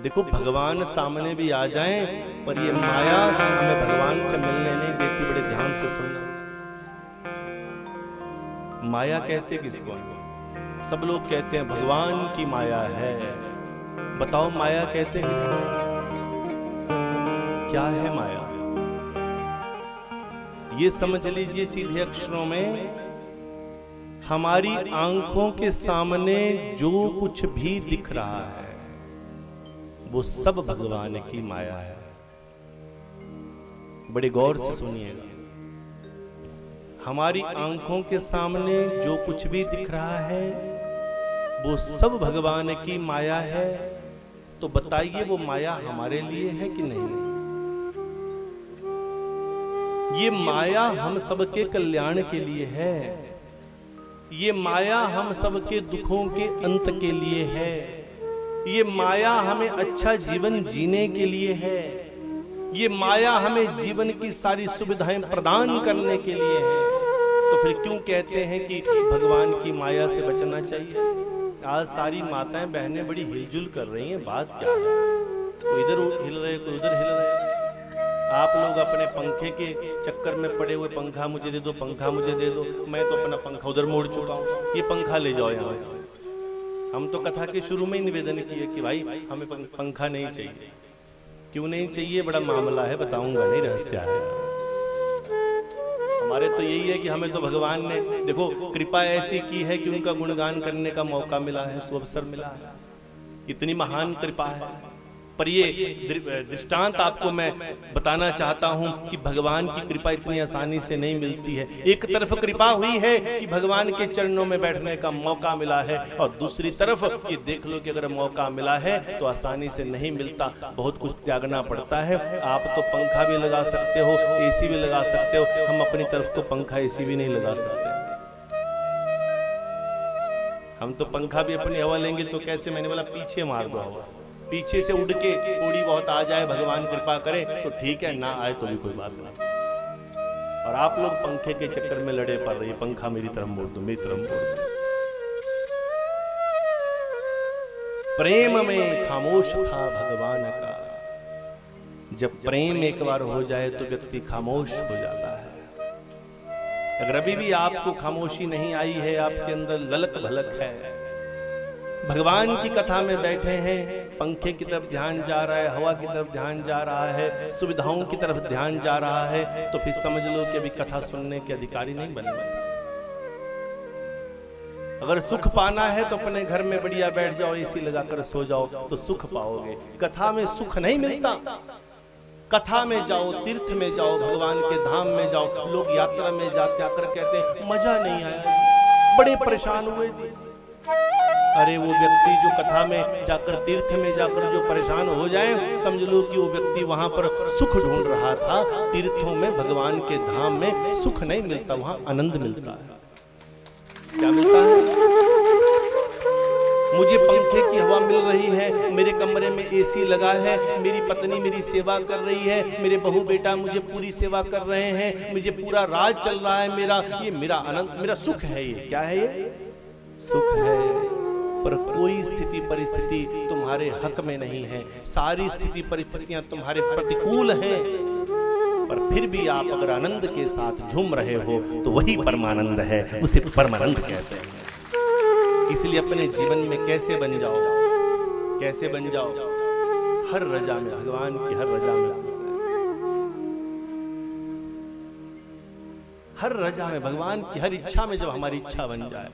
देखो भगवान सामने भी आ जाएं, पर ये माया हमें भगवान से मिलने नहीं देती। बड़े ध्यान से सुनना। माया कहते किसको? सब लोग कहते हैं भगवान की माया है। बताओ माया कहते किसको? क्या है माया? ये समझ लीजिए सीधे अक्षरों में, हमारी आंखों के सामने जो कुछ भी दिख रहा है वो सब भगवान की माया है। बड़े गौर से सुनिएगा। हमारी आंखों के सामने जो कुछ भी दिख रहा है वो सब भगवान की माया है। तो बताइए वो माया हमारे लिए है कि नहीं? ये माया हम सबके कल्याण के लिए है। ये माया हम सबके दुखों के अंत के लिए है। ये माया हमें अच्छा जीवन जीने के लिए है। ये माया हमें जीवन की सारी सुविधाएं प्रदान करने के लिए है। तो फिर क्यों कहते हैं कि भगवान की माया से बचना चाहिए? आज सारी माताएं बहनें बड़ी हिलजुल कर रही हैं। बात क्या है? कोई इधर हिल रहे, कोई उधर हिल रहे। आप लोग अपने पंखे के चक्कर में पड़े हुए, पंखा मुझे दे दो, पंखा मुझे दे दो। मैं तो अपना पंखा उधर मोड़ चुका हूँ, ये पंखा ले जाओ यहाँ से। हम तो कथा के शुरू में ही निवेदन किए कि भाई हमें पंखा नहीं चाहिए। क्यों नहीं चाहिए? बड़ा मामला है, बताऊंगा नहीं, रहस्य है। हमारे तो यही है कि हमें तो भगवान ने देखो कृपा ऐसी की है कि उनका गुणगान करने का मौका मिला है, सुअवसर मिला है। कितनी महान कृपा है। पर ये दृष्टांत आपको मैं बताना चाहता हूं कि भगवान की कृपा इतनी आसानी से नहीं मिलती है। एक तरफ कृपा हुई है कि भगवान के चरणों में बैठने का मौका मिला है, और दूसरी तरफ ये देख लो कि अगर मौका मिला है तो आसानी से नहीं मिलता, बहुत कुछ त्यागना पड़ता है। आप तो पंखा भी लगा सकते हो, एसी भी लगा सकते हो, हम अपनी तरफ तो पंखा एसी भी नहीं लगा सकते। हम तो पंखा भी अपनी हवा लेंगे तो कैसे? मैंने बोला पीछे मार दो हवा, पीछे से उड़ के थोड़ी बहुत आ जाए, भगवान कृपा करे तो ठीक है, ना आए तो भी कोई बात नहीं। और आप लोग पंखे के चक्कर में लड़े पड़ रही है। पंखा मेरी तरफ मोड़ दो, मेरी तरफ मोड़ दो। प्रेम में खामोश था भगवान का। जब प्रेम एक बार हो जाए तो व्यक्ति खामोश हो जाता है। अगर अभी भी आपको खामोशी नहीं आई है, आपके अंदर ललक भलक है, भगवान की कथा में बैठे हैं, पंखे की तरफ ध्यान जा रहा है, हवा की तरफ ध्यान जा रहा है, सुविधाओं की तरफ ध्यान जा रहा है, तो फिर समझ लो कि अभी कथा सुनने के अधिकारी नहीं बने। अगर सुख पाना है तो अपने घर में बढ़िया बैठ जाओ, एसी लगाकर सो जाओ तो सुख पाओगे। कथा में सुख नहीं मिलता। कथा में जाओ, तीर्थ में जाओ, भगवान के धाम में जाओ। लोग यात्रा में जाकर कहते हैं मजा नहीं आया, बड़े परेशान हुए जी। अरे वो व्यक्ति जो कथा में जाकर, तीर्थ में जाकर जो परेशान हो जाए, समझ लो कि वो व्यक्ति वहां पर सुख ढूंढ रहा था। तीर्थों में, भगवान के धाम में सुख नहीं मिलता, वहां आनंद मिलता है। क्या मिलता है? मुझे पंखे की हवा मिल रही है, मेरे कमरे में एसी लगा है, मेरी पत्नी मेरी सेवा कर रही है, मेरे बहू बेटा मुझे पूरी सेवा कर रहे हैं, मुझे पूरा राज चल रहा है मेरा, ये मेरा आनंद, मेरा सुख है। ये क्या है? ये सुख है। पर कोई स्थिति परिस्थिति तुम्हारे हक में नहीं है। सारी स्थिति परिस्थितियां तुम्हारे प्रतिकूल हैं, पर फिर भी आप अगर आनंद के साथ झूम रहे हो तो वही परमानंद है, उसे परमानंद कहते हैं। इसलिए अपने जीवन में कैसे बन जाओ, कैसे बन जाओ? हर रजा में, भगवान की हर रजा में, हर रजा में, भगवान की हर इच्छा में जब हमारी इच्छा बन जाए,